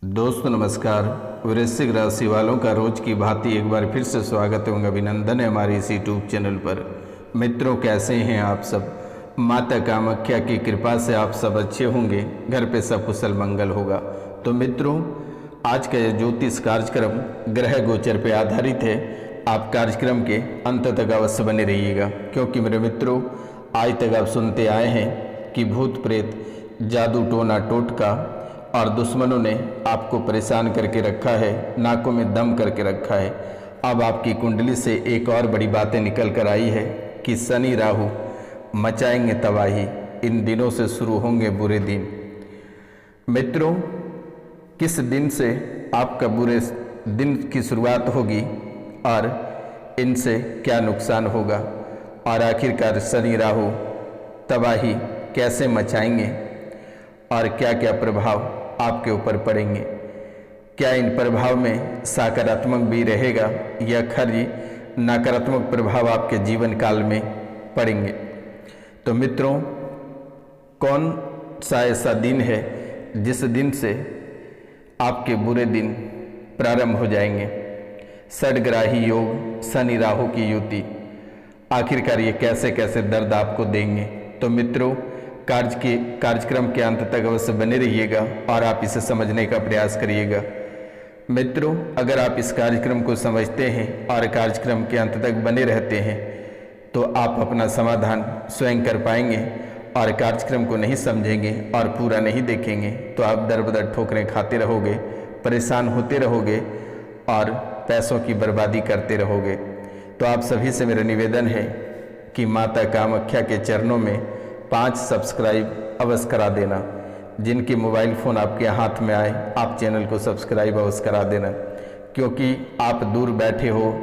दोस्तों नमस्कार। वृश्चिक राशि वालों का रोज की भांति एक बार फिर से स्वागत एवं अभिनंदन है हमारे इस यूट्यूब चैनल पर। मित्रों, कैसे हैं आप सब? माता कामाख्या की कृपा से आप सब अच्छे होंगे, घर पे सब कुशल मंगल होगा। तो मित्रों, आज का यह ज्योतिष कार्यक्रम ग्रह गोचर पे आधारित है। आप कार्यक्रम के अंत तक अवश्य बने रहिएगा, क्योंकि मेरे मित्रों, आज तक आप सुनते आए हैं कि भूत प्रेत, जादू टोना टोटका और दुश्मनों ने आपको परेशान करके रखा है, नाकों में दम करके रखा है। अब आपकी कुंडली से एक और बड़ी बातें निकल कर आई है कि शनि राहु मचाएंगे तबाही, इन दिनों से शुरू होंगे बुरे दिन। मित्रों, किस दिन से आपका बुरे दिन की शुरुआत होगी और इनसे क्या नुकसान होगा, और आखिरकार शनि राहु तबाही कैसे मचाएंगे और क्या क्या प्रभाव आपके ऊपर पड़ेंगे। क्या इन प्रभाव में सकारात्मक भी रहेगा या खाली नकारात्मक प्रभाव आपके जीवन काल में पड़ेंगे। तो मित्रों, कौन सा ऐसा दिन है जिस दिन से आपके बुरे दिन प्रारंभ हो जाएंगे? षड्ग्राही योग, शनि राहु की युति, आखिरकार ये कैसे कैसे दर्द आपको देंगे। तो मित्रों, कार्यक्रम के अंत तक अवश्य बने रहिएगा और आप इसे समझने का प्रयास करिएगा। मित्रों, अगर आप इस कार्यक्रम को समझते हैं और कार्यक्रम के अंत तक बने रहते हैं तो आप अपना समाधान स्वयं कर पाएंगे, और कार्यक्रम को नहीं समझेंगे और पूरा नहीं देखेंगे तो आप दर बदर ठोकरें खाते रहोगे, परेशान होते रहोगे और पैसों की बर्बादी करते रहोगे। तो आप सभी से मेरा निवेदन है कि माता कामाख्या के चरणों में 5 सब्सक्राइब अवश्य करा देना। जिनके मोबाइल फ़ोन आपके हाथ में आए, आप चैनल को सब्सक्राइब अवश्य करा देना, क्योंकि आप दूर बैठे हो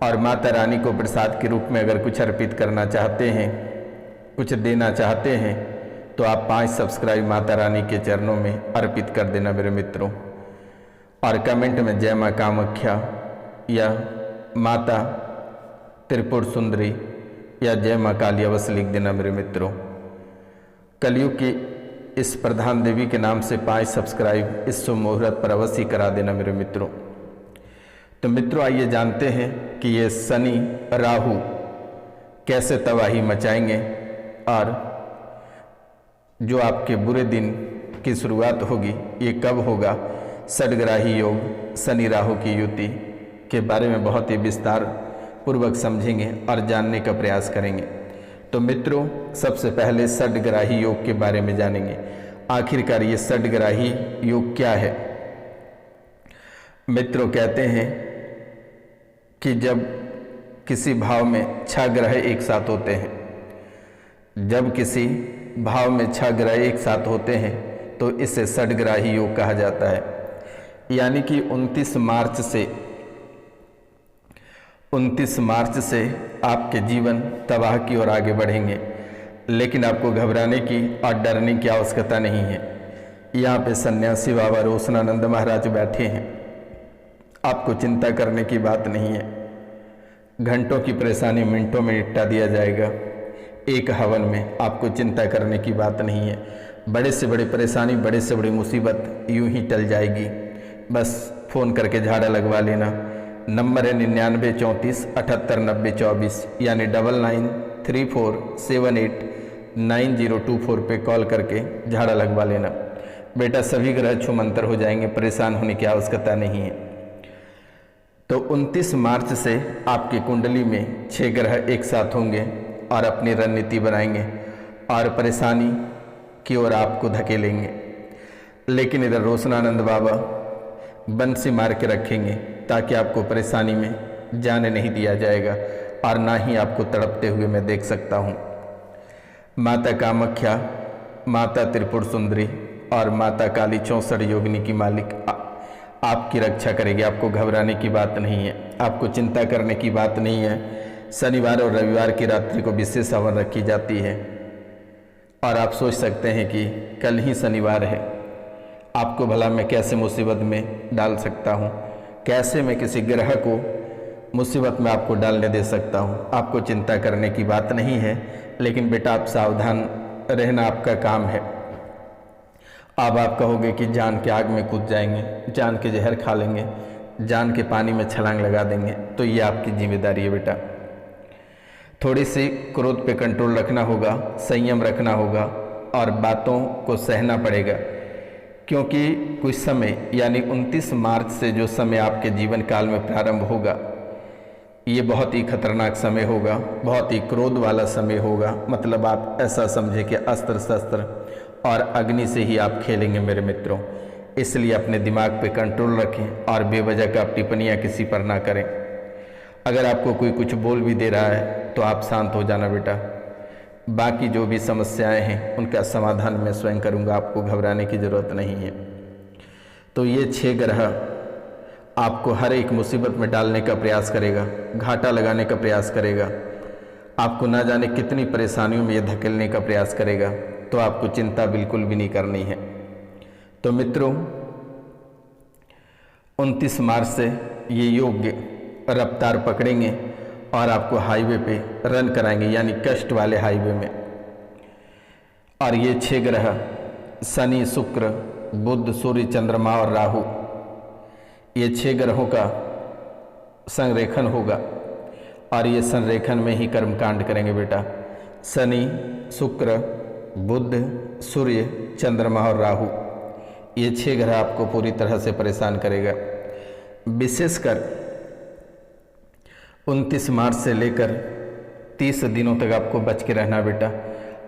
और माता रानी को प्रसाद के रूप में अगर कुछ अर्पित करना चाहते हैं, कुछ देना चाहते हैं, तो आप 5 सब्सक्राइब माता रानी के चरणों में अर्पित कर देना मेरे मित्रों। और कमेंट में जय माँ कामाख्या या माता त्रिपुर सुंदरी या जय माँ काली अवश्य लिख देना मेरे मित्रों। कलयुग की इस प्रधान देवी के नाम से 5 सब्सक्राइब इस शुभ मुहूर्त पर अवश्य करा देना मेरे मित्रों। तो मित्रों, आइए जानते हैं कि ये शनि राहु कैसे तबाही मचाएंगे और जो आपके बुरे दिन की शुरुआत होगी ये कब होगा। षड्ग्राही योग, शनि राहु की युति के बारे में बहुत ही विस्तार पूर्वक समझेंगे और जानने का प्रयास करेंगे। तो मित्रों, सबसे पहले षड्ग्राही योग के बारे में जानेंगे। आखिरकार ये षड्ग्राही योग क्या है? मित्रों, कहते हैं कि जब किसी भाव में 6 ग्रह एक साथ होते हैं, जब किसी भाव में 6 ग्रह एक साथ होते हैं तो इसे षड्ग्राही योग कहा जाता है। यानी कि 29 मार्च से आपके जीवन तबाह की ओर आगे बढ़ेंगे, लेकिन आपको घबराने की और डरने की आवश्यकता नहीं है। यहाँ पे सन्यासी बाबा रोशनानंद महाराज बैठे हैं, आपको चिंता करने की बात नहीं है। घंटों की परेशानी मिनटों में निपटा दिया जाएगा एक हवन में, आपको चिंता करने की बात नहीं है। बड़े से बड़ी परेशानी, बड़े से बड़ी मुसीबत यूं ही टल जाएगी। बस फ़ोन करके झाड़ा लगवा लेना। नंबर है 99 34 78 90 24, यानी 9934789024 पे कॉल करके झाड़ा लगवा लेना। बेटा, सभी ग्रह छुमंतर हो जाएंगे, परेशान होने की आवश्यकता नहीं है। तो 29 मार्च से आपकी कुंडली में 6 ग्रह एक साथ होंगे और अपनी रणनीति बनाएंगे और परेशानी की ओर आपको धकेलेंगे। लेकिन इधर रोशनानंद बाबा बंसी मार के रखेंगे ताकि आपको परेशानी में जाने नहीं दिया जाएगा और ना ही आपको तड़पते हुए मैं देख सकता हूँ। माता कामाख्या, माता त्रिपुर सुंदरी और माता काली 64 योगिनी की मालिक आपकी रक्षा करेगी। आपको घबराने की बात नहीं है, आपको चिंता करने की बात नहीं है। शनिवार और रविवार की रात्रि को विशेष हवन रखी जाती है और आप सोच सकते हैं कि कल ही शनिवार है, आपको भला मैं कैसे मुसीबत में डाल सकता हूँ, कैसे मैं किसी ग्रह को मुसीबत में आपको डालने दे सकता हूँ। आपको चिंता करने की बात नहीं है, लेकिन बेटा आप सावधान रहना आपका काम है अब आप कहोगे कि जान के आग में कूद जाएंगे, जान के जहर खा लेंगे, जान के पानी में छलांग लगा देंगे, तो ये आपकी जिम्मेदारी है बेटा। थोड़ी सी क्रोध पे कंट्रोल रखना होगा, संयम रखना होगा और बातों को सहना पड़ेगा, क्योंकि कुछ समय यानी 29 मार्च से जो समय आपके जीवन काल में प्रारंभ होगा, ये बहुत ही खतरनाक समय होगा, बहुत ही क्रोध वाला समय होगा। मतलब आप ऐसा समझे कि अस्त्र शस्त्र और अग्नि से ही आप खेलेंगे मेरे मित्रों। इसलिए अपने दिमाग पे कंट्रोल रखें और बेवजह का टिप्पणियाँ किसी पर ना करें। अगर आपको कोई कुछ बोल भी दे रहा है तो आप शांत हो जाना बेटा। बाकी जो भी समस्याएं हैं उनका समाधान मैं स्वयं करूंगा, आपको घबराने की ज़रूरत नहीं है। तो ये 6 ग्रह आपको हर एक मुसीबत में डालने का प्रयास करेगा, घाटा लगाने का प्रयास करेगा, आपको ना जाने कितनी परेशानियों में ये धकेलने का प्रयास करेगा। तो आपको चिंता बिल्कुल भी नहीं करनी है। तो मित्रों 29 मार्च से ये योग्य रफ्तार पकड़ेंगे और आपको हाईवे पे रन कराएंगे, यानी कष्ट वाले हाईवे में। और ये 6 ग्रह शनि, शुक्र, बुध, सूर्य, चंद्रमा और राहु, ये 6 ग्रहों का संरेखन होगा और ये संरेखन में ही कर्मकांड करेंगे बेटा। शनि, शुक्र, बुध, सूर्य, चंद्रमा और राहु, ये 6 ग्रह आपको पूरी तरह से परेशान करेगा। विशेषकर 29 मार्च से लेकर 30 दिनों तक आपको बच के रहना बेटा।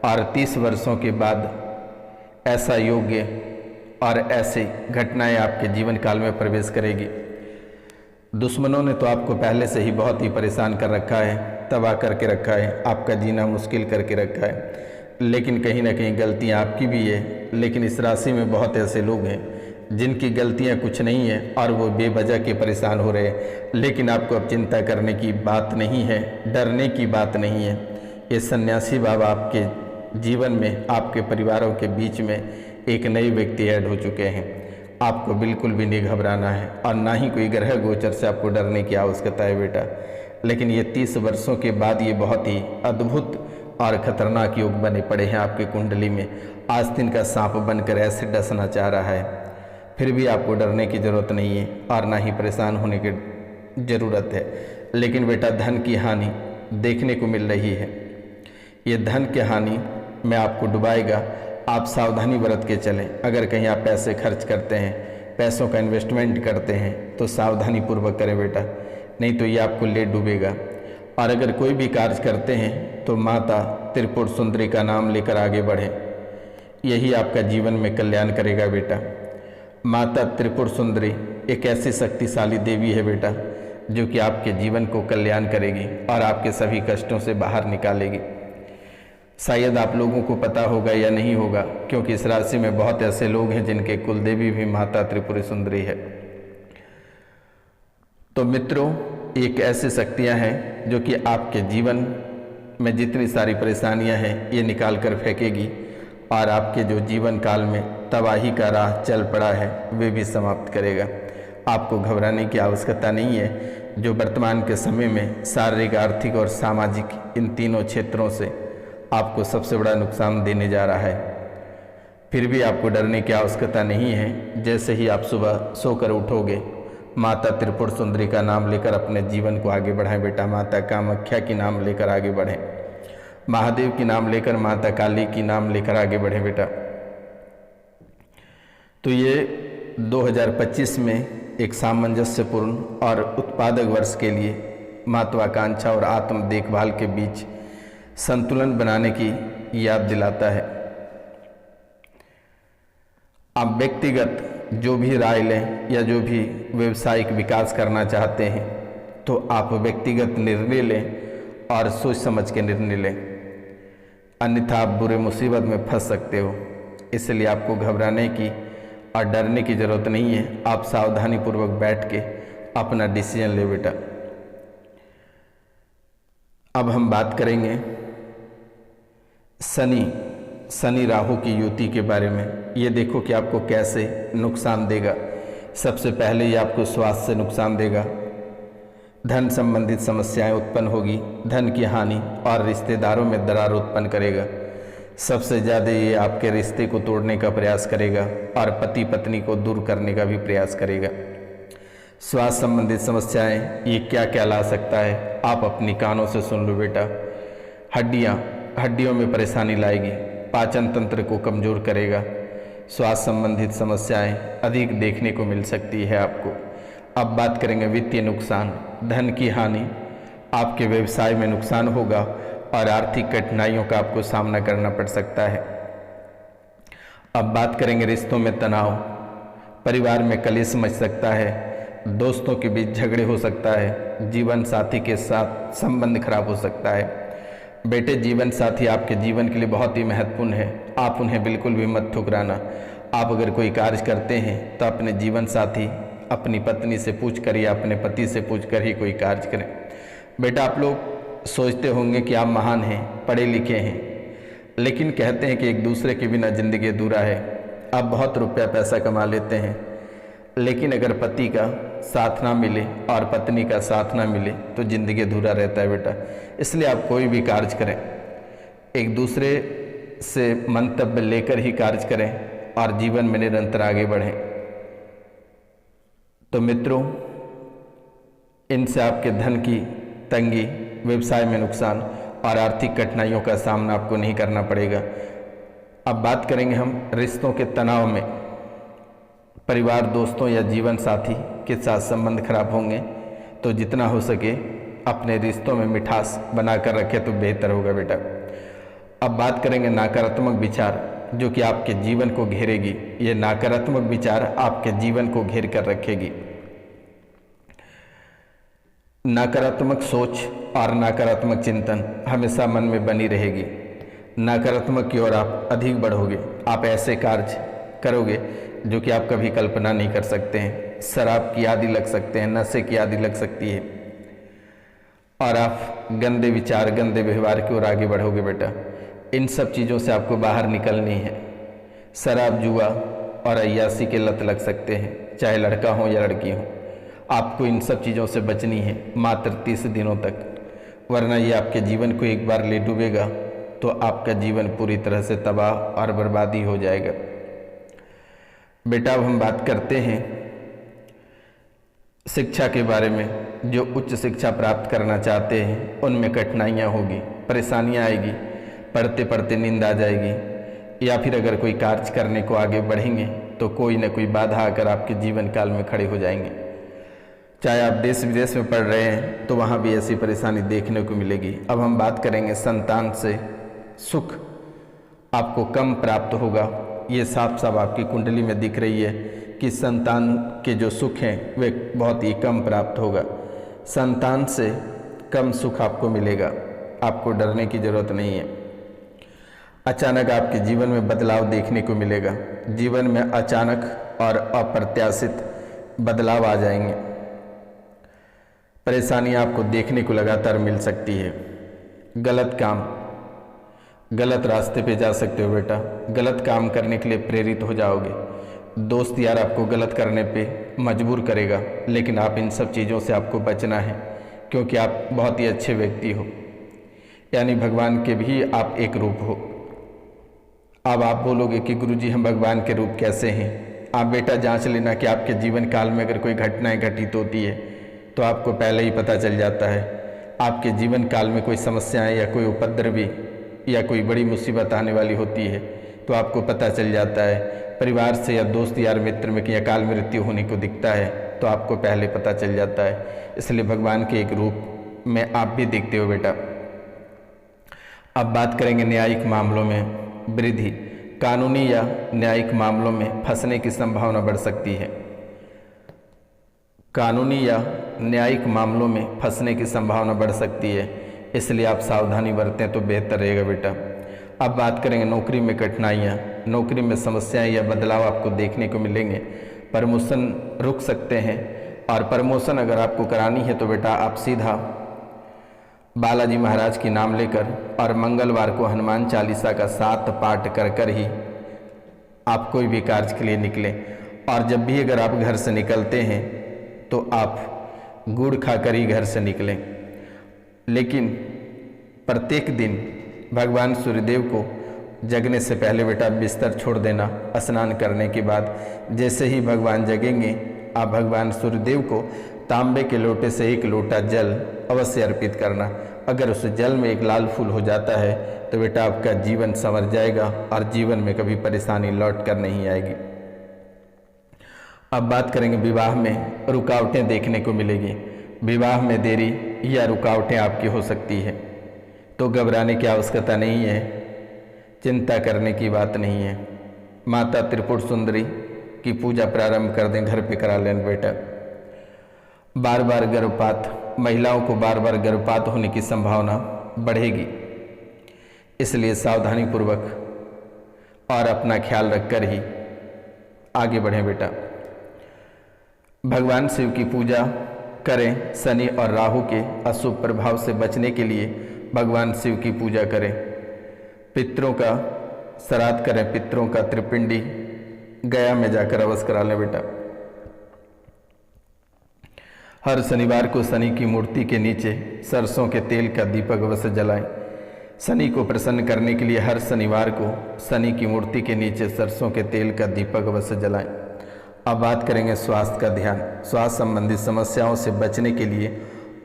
और 30 वर्षों के बाद ऐसा योग्य और ऐसी घटनाएं आपके जीवन काल में प्रवेश करेगी। दुश्मनों ने तो आपको पहले से ही बहुत ही परेशान कर रखा है, तबाह करके रखा है, आपका जीना मुश्किल करके रखा है। लेकिन कहीं ना कहीं गलतियां आपकी भी है। लेकिन इस राशि में बहुत ऐसे लोग हैं जिनकी गलतियां कुछ नहीं है और वो बेवजह के परेशान हो रहे हैं। लेकिन आपको अब चिंता करने की बात नहीं है, डरने की बात नहीं है। ये सन्यासी बाबा आपके जीवन में, आपके परिवारों के बीच में एक नए व्यक्ति ऐड हो चुके हैं। आपको बिल्कुल भी नहीं घबराना है और ना ही कोई ग्रह गोचर से आपको डरने की आवश्यकता है बेटा। लेकिन ये 30 वर्षों के बाद ये बहुत ही अद्भुत और खतरनाक योग बने पड़े हैं आपकी कुंडली में। आस्तीन का सांप बनकर ऐसे डसना चाह रहा है, फिर भी आपको डरने की ज़रूरत नहीं है और ना ही परेशान होने की ज़रूरत है। लेकिन बेटा धन की हानि देखने को मिल रही है। ये धन की हानि में आपको डुबाएगा। आप सावधानी बरत के चलें। अगर कहीं आप पैसे खर्च करते हैं, पैसों का इन्वेस्टमेंट करते हैं तो सावधानी पूर्वक करें बेटा, नहीं तो ये आपको ले डूबेगा। और अगर कोई भी कार्य करते हैं तो माता त्रिपुर सुंदरी का नाम लेकर आगे बढ़ें, यही आपका जीवन में कल्याण करेगा बेटा। माता त्रिपुर सुंदरी एक ऐसी शक्तिशाली देवी है बेटा जो कि आपके जीवन को कल्याण करेगी और आपके सभी कष्टों से बाहर निकालेगी। शायद आप लोगों को पता होगा या नहीं होगा, क्योंकि इस राशि में बहुत ऐसे लोग हैं जिनके कुल देवी भी माता त्रिपुरी सुंदरी है। तो मित्रों एक ऐसी शक्तियां हैं जो कि आपके जीवन में जितनी सारी परेशानियां हैं ये निकाल कर फेंकेगी और आपके जो जीवन काल में तबाही का राह चल पड़ा है वे भी समाप्त करेगा। आपको घबराने की आवश्यकता नहीं है। जो वर्तमान के समय में शारीरिक, आर्थिक और सामाजिक इन तीनों क्षेत्रों से आपको सबसे बड़ा नुकसान देने जा रहा है, फिर भी आपको डरने की आवश्यकता नहीं है। जैसे ही आप सुबह सोकर उठोगे, माता त्रिपुर सुंदरी का नाम लेकर अपने जीवन को आगे बढ़ाएं बेटा। माता कामाख्या की नाम लेकर आगे बढ़ें, महादेव की नाम लेकर, माता काली की नाम लेकर आगे बढ़ें बेटा। तो ये 2025 में एक सामंजस्यपूर्ण और उत्पादक वर्ष के लिए महत्वाकांक्षा और आत्म देखभाल के बीच संतुलन बनाने की याद दिलाता है। आप व्यक्तिगत जो भी राय लें या जो भी व्यवसायिक विकास करना चाहते हैं तो आप व्यक्तिगत निर्णय लें और सोच समझ के निर्णय लें, अन्यथा आप बुरे मुसीबत में फंस सकते हो। इसलिए आपको घबराने की और डरने की ज़रूरत नहीं है। आप सावधानी पूर्वक बैठ के अपना डिसीजन ले बेटा। अब हम बात करेंगे शनि राहु की युति के बारे में। ये देखो कि आपको कैसे नुकसान देगा। सबसे पहले ये आपको स्वास्थ्य से नुकसान देगा, धन संबंधित समस्याएं उत्पन्न होगी, धन की हानि और रिश्तेदारों में दरार उत्पन्न करेगा। सबसे ज़्यादा ये आपके रिश्ते को तोड़ने का प्रयास करेगा और पति पत्नी को दूर करने का भी प्रयास करेगा। स्वास्थ्य संबंधित समस्याएं ये क्या क्या ला सकता है, आप अपनी कानों से सुन लो बेटा। हड्डियों में परेशानी लाएगी, पाचन तंत्र को कमज़ोर करेगा। स्वास्थ्य संबंधित समस्याएं अधिक देखने को मिल सकती है आपको। अब बात करेंगे वित्तीय नुकसान, धन की हानि, आपके व्यवसाय में नुकसान होगा और आर्थिक कठिनाइयों का आपको सामना करना पड़ सकता है। अब बात करेंगे रिश्तों में तनाव, परिवार में कलेश मच सकता है, दोस्तों के बीच झगड़े हो सकता है, जीवन साथी के साथ संबंध खराब हो सकता है। बेटे, जीवन साथी आपके जीवन के लिए बहुत ही महत्वपूर्ण है, आप उन्हें बिल्कुल भी मत ठुकराना। आप अगर कोई कार्य करते हैं तो अपने जीवन साथी, अपनी पत्नी से पूछ कर या अपने पति से पूछ कर ही कोई कार्य करें। बेटा, आप लोग सोचते होंगे कि आप महान हैं, पढ़े लिखे हैं, लेकिन कहते हैं कि एक दूसरे के बिना ज़िंदगी अधूरा है। आप बहुत रुपया पैसा कमा लेते हैं, लेकिन अगर पति का साथ ना मिले और पत्नी का साथ ना मिले तो ज़िंदगी अधूरा रहता है बेटा। इसलिए आप कोई भी कार्य करें, एक दूसरे से मंतव्य लेकर ही कार्य करें और जीवन में निरंतर आगे बढ़ें। तो मित्रों, इनसे आपके धन की तंगी, व्यवसाय में नुकसान और आर्थिक कठिनाइयों का सामना आपको नहीं करना पड़ेगा। अब बात करेंगे हम रिश्तों के तनाव में। परिवार, दोस्तों या जीवन साथी के साथ संबंध खराब होंगे, तो जितना हो सके अपने रिश्तों में मिठास बनाकर रखें तो बेहतर होगा बेटा। अब बात करेंगे नकारात्मक विचार, जो कि आपके जीवन को घेरेगी। ये नकारात्मक विचार आपके जीवन को घेर कर रखेगी। नकारात्मक सोच और नकारात्मक चिंतन हमेशा मन में बनी रहेगी। नकारात्मक की ओर आप अधिक बढ़ोगे, आप ऐसे कार्य करोगे जो कि आप कभी कल्पना नहीं कर सकते हैं। शराब की आदि लग सकते हैं, नशे की आदि लग सकती है और आप गंदे विचार, गंदे व्यवहार की ओर आगे बढ़ोगे बेटा। इन सब चीज़ों से आपको बाहर निकलनी है। शराब, जुआ और अय्यासी के लत लग सकते हैं, चाहे लड़का हो या लड़की हो। आपको इन सब चीज़ों से बचनी है मात्र 30 दिनों तक, वरना ये आपके जीवन को एक बार ले डूबेगा तो आपका जीवन पूरी तरह से तबाह और बर्बादी हो जाएगा। बेटा, अब हम बात करते हैं शिक्षा के बारे में। जो उच्च शिक्षा प्राप्त करना चाहते हैं उनमें कठिनाइयाँ होगी, परेशानियाँ आएगी, पढ़ते पढ़ते नींद आ जाएगी, या फिर अगर कोई कार्य करने को आगे बढ़ेंगे तो कोई न कोई बाधा आकर आपके जीवन काल में खड़े हो जाएंगे। चाहे आप देश विदेश में पढ़ रहे हैं तो वहाँ भी ऐसी परेशानी देखने को मिलेगी। अब हम बात करेंगे संतान से सुख आपको कम प्राप्त होगा। ये साफ साफ आपकी कुंडली में दिख रही है कि संतान के जो सुख हैं वे बहुत ही कम प्राप्त होगा। संतान से कम सुख आपको मिलेगा, आपको डरने की ज़रूरत नहीं है। अचानक आपके जीवन में बदलाव देखने को मिलेगा। जीवन में अचानक और अप्रत्याशित बदलाव आ जाएंगे। परेशानियाँ आपको देखने को लगातार मिल सकती है। गलत काम, गलत रास्ते पे जा सकते हो बेटा। गलत काम करने के लिए प्रेरित हो जाओगे। दोस्त यार आपको गलत करने पे मजबूर करेगा, लेकिन आप इन सब चीज़ों से आपको बचना है, क्योंकि आप बहुत ही अच्छे व्यक्ति हो, यानी भगवान के भी आप एक रूप हो। अब आप बोलोगे कि गुरुजी हम भगवान के रूप कैसे हैं? आप बेटा जांच लेना कि आपके जीवन काल में अगर कोई घटनाएं घटित होती है तो आपको पहले ही पता चल जाता है। आपके जीवन काल में कोई समस्याएं या कोई उपद्रवी या कोई बड़ी मुसीबत आने वाली होती है तो आपको पता चल जाता है। परिवार से या दोस्त यार मित्र में कि अकाल मृत्यु होने को दिखता है तो आपको पहले पता चल जाता है। इसलिए भगवान के एक रूप में आप भी दिखते हो बेटा। अब बात करेंगे न्यायिक मामलों में वृद्धि। कानूनी या न्यायिक मामलों में फंसने की संभावना बढ़ सकती है। कानूनी या न्यायिक मामलों में फंसने की संभावना बढ़ सकती है, इसलिए आप सावधानी बरतें तो बेहतर रहेगा बेटा। अब बात करेंगे नौकरी में कठिनाइयाँ। नौकरी में समस्याएं या बदलाव आपको देखने को मिलेंगे। प्रमोशन रुक सकते हैं, और प्रमोशन अगर आपको करानी है तो बेटा आप सीधा बालाजी महाराज की नाम लेकर और मंगलवार को हनुमान चालीसा का 7 पाठ कर कर ही आप कोई भी कार्य के लिए निकलें। और जब भी अगर आप घर से निकलते हैं तो आप गुड़ खाकर ही घर से निकलें, लेकिन प्रत्येक दिन भगवान सूर्यदेव को जगने से पहले बेटा बिस्तर छोड़ देना। स्नान करने के बाद जैसे ही भगवान जगेंगे आप भगवान सूर्यदेव को तांबे के लोटे से 1 लोटा जल अवश्य अर्पित करना। अगर उस जल में एक लाल फूल हो जाता है तो बेटा आपका जीवन संवर जाएगा और जीवन में कभी परेशानी लौट कर नहीं आएगी। अब बात करेंगे विवाह में रुकावटें देखने को मिलेगी। विवाह में देरी या रुकावटें आपकी हो सकती है, तो घबराने की आवश्यकता नहीं है, चिंता करने की बात नहीं है। माता त्रिपुर सुंदरी की पूजा प्रारंभ कर दें, घर पे करा लें बेटा। बार बार गर्भपात, महिलाओं को बार बार गर्भपात होने की संभावना बढ़ेगी, इसलिए सावधानी पूर्वक और अपना ख्याल रखकर ही आगे बढ़ें बेटा। भगवान शिव की पूजा करें। शनि और राहु के अशुभ प्रभाव से बचने के लिए भगवान शिव की पूजा करें। पितरों का श्राद्ध करें, पितरों का त्रिपिंडी गया में जाकर अवश्य करा लें बेटा। हर शनिवार को शनि की मूर्ति के नीचे सरसों के तेल का दीपक अवश्य जलाएं। शनि को प्रसन्न करने के लिए हर शनिवार को शनि की मूर्ति के नीचे सरसों के तेल का दीपक अवश्य जलाएं। अब बात करेंगे स्वास्थ्य का ध्यान। स्वास्थ्य संबंधी समस्याओं से बचने के लिए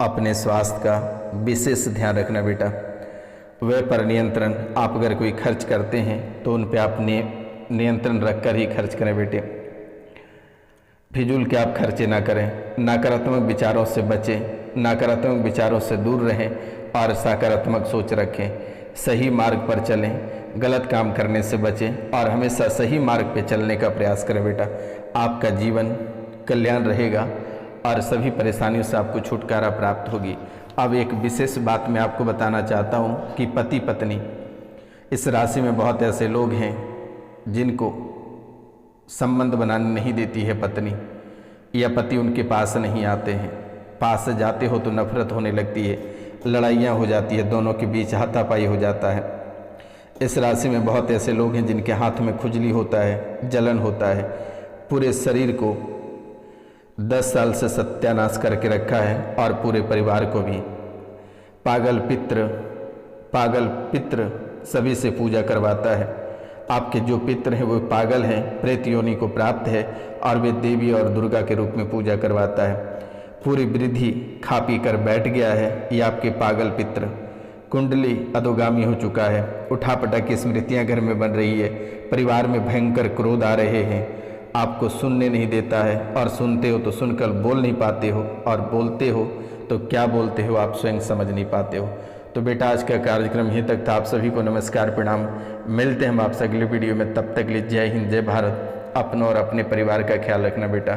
अपने स्वास्थ्य का विशेष ध्यान रखना बेटा। व्यय पर नियंत्रण, आप अगर कोई खर्च करते हैं तो उन पे आप नियंत्रण रखकर ही खर्च करें बेटे। फिजूल के आप खर्चे ना करें। नकारात्मक विचारों से बचें, नकारात्मक विचारों से दूर रहें और सकारात्मक सोच रखें। सही मार्ग पर चलें, गलत काम करने से बचें और हमेशा सही मार्ग पे चलने का प्रयास करें बेटा। आपका जीवन कल्याण रहेगा और सभी परेशानियों से आपको छुटकारा प्राप्त होगी। अब एक विशेष बात मैं आपको बताना चाहता हूँ कि पति पत्नी, इस राशि में बहुत ऐसे लोग हैं जिनको संबंध बनाने नहीं देती है पत्नी, या पति उनके पास नहीं आते हैं। पास जाते हो तो नफरत होने लगती है, लड़ाइयाँ हो जाती है, दोनों के बीच हाथापाई हो जाता है। इस राशि में बहुत ऐसे लोग हैं जिनके हाथ में खुजली होता है, जलन होता है, पूरे शरीर को 10 साल से सत्यानाश करके रखा है और पूरे परिवार को भी। पागल पित्र सभी से पूजा करवाता है। आपके जो पित्र हैं वो पागल हैं, प्रेत योनि को प्राप्त है और वे देवी और दुर्गा के रूप में पूजा करवाता है। पूरी वृद्धि खा पी कर बैठ गया है, ये आपके पागल पित्र। कुंडली अधोगामी हो चुका है, उठापटक की स्मृतियाँ घर में बन रही है, परिवार में भयंकर क्रोध आ रहे हैं, आपको सुनने नहीं देता है और सुनते हो तो सुनकर बोल नहीं पाते हो और बोलते हो तो क्या बोलते हो आप स्वयं समझ नहीं पाते हो। तो बेटा आज का कार्यक्रम यहीं तक था। आप सभी को नमस्कार, प्रणाम। मिलते हैं हम आपसे अगले वीडियो में, तब तक लिए जय हिंद, जय भारत। अपनों और अपने परिवार का ख्याल रखना बेटा।